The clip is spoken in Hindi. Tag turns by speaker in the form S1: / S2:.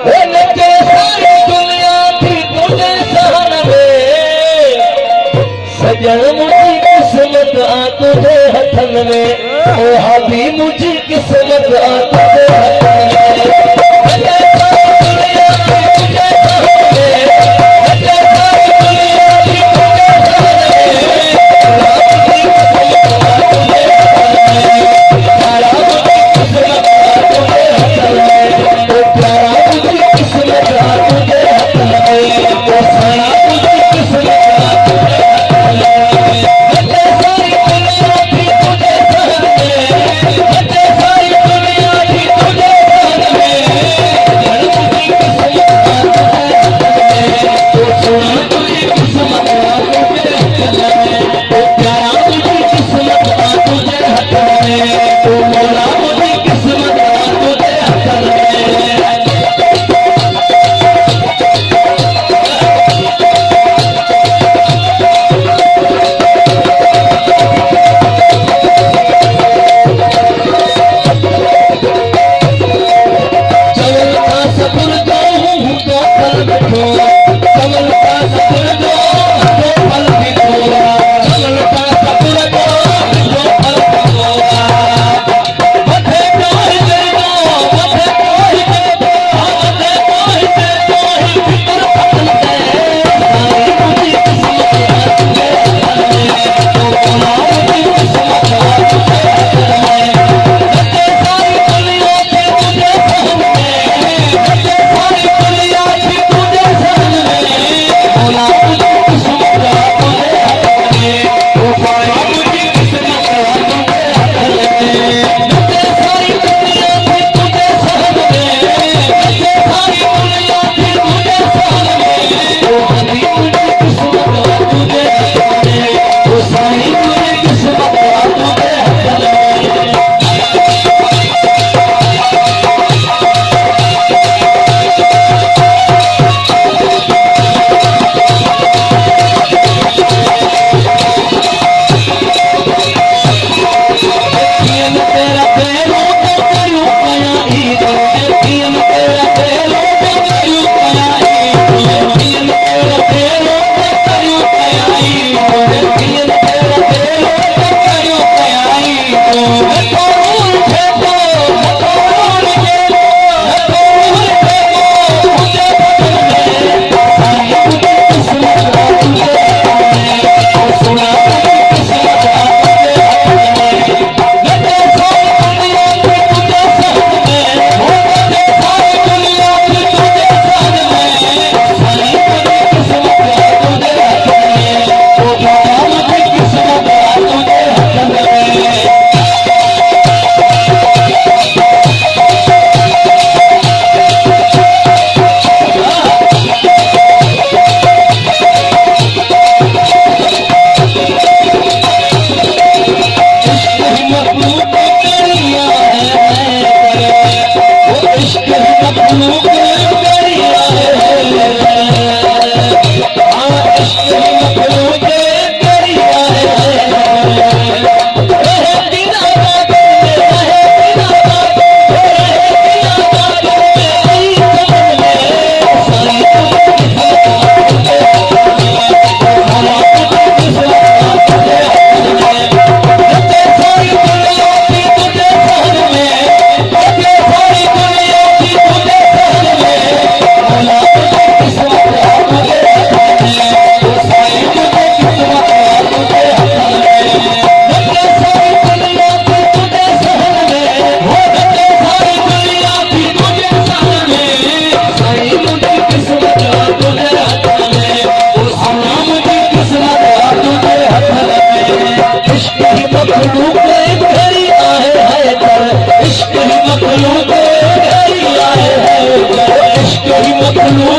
S1: नचे सारी दुनिया थी तुझे सहन में, सजन मुझी किस्मत आ तुझे हथन में, ओ हाबी मुझी किस्मत आ तुझे हथन में। नचे सारी दुनिया थी तुझे सहन में, नचे सारी दुनिया थी तुझे सहन में, प्यारा मुझी किस्मत आ तुझे हथन में, ओ प्यारा मुझी किस्मत आ तुझे हथन में, ओ साया मुझी किस्मत आ तुझे हथन में। नचे सारी दुनिया थी तुझे सहन में, नचे सारी दुनिया थी तुझे सहन में, प्यारा मुझी किस्मत आ तुझे हथन में, ओ सोना तुझी किस्मत आ तुझे हथन में, ओ प्यारा मुझी किस्मत आ तुझे हथन में, ओ मौला मुझी किस्मत आ तुझे हथन में। चमन का सफर जो हूँ तो फल बिठोरा, चमन का सफर जो तो फल बिठोरा, चमन का सफर जो फल बिठोरा। मथे कोई दे दो, मथे कोई दे दो, मथे कोई दे दो, फिक्र फतन दे, सारी मुझी किस्मत आ तुझे हथन में, ओ मौला मुझी किस्मत आ तुझे हथन में। नचे सारी दुनिया थी तुझे सहन में, नचे सारी दुनिया थी तुझे सहन में, मौला मुझी किस्मत आ तुझे हथन में, ओ पाया मुझी किस्मत आ तुझे हथन में। नचे सारी दुनिया थी तुझे सहन में, नचे सारी दुनिया थी तुझे सहन में, ओ हबी मुझी किस्मत आ तुझे हथन में, ओ साईं मुझी किस्मत आ तुझे हथन में। देखियन तेरा फेरो तो करूं कया ईद, देखियन तेरा फेरो तो करूं कया ईद, देखियन तेरा फेरो तो करूं कया ईद, देखियन तेरा फेरो तो करूं कया ईद। करूं फेरो, करूं फेरो, करूं फेरो मुझे बदन में, साईं मुझी किस्मत आ तुझे हथन में, ओ सोना मुझी किस्मत आ तुझे हथन में। नचे सारी दुनिया थी तुझे सहन में, ओ नचे सारी दुनिया थी तुझे सहन में, साईं मुझी किस्मत आ तुझे हथन में, ओ मौला मुझी किस्मत आ तुझे हथन में। इश्क ही मखलूक करिया है, वो इश्क ही मखलूक करिया है, हाँ इश्क ही मखलूक करिया है। रहे बिना बातों में, रहे बिना बातों में, रहे बिना बातों में, आई चमन में, साईं मुझी किस्मत आ तुझे हथन में, ओ मौला मुझी किस्मत आ तुझे हथन में। नचे सारी दुनिया थी तुझे सहन में, नचे सारी दुनिया थी तुझे सहन में, मौला मुझी किस्मत आ तुझे हथन में, ओ साईं मुझी किस्मत आ तुझे हथन में। नचे सारी दुनिया थी तुझे सहन में, हो नचे सारी दुनिया थी तुझे सहन में, साईं मुझी किस्मत आ तुझे हथन में, ओ सोना मुझी किस्मत आ तुझे हथन में। इश्क ही मखलूक घड़ी आए है कर, इश्क ही मखलूक घड़ी आए है कर, इश्क ही मखलूक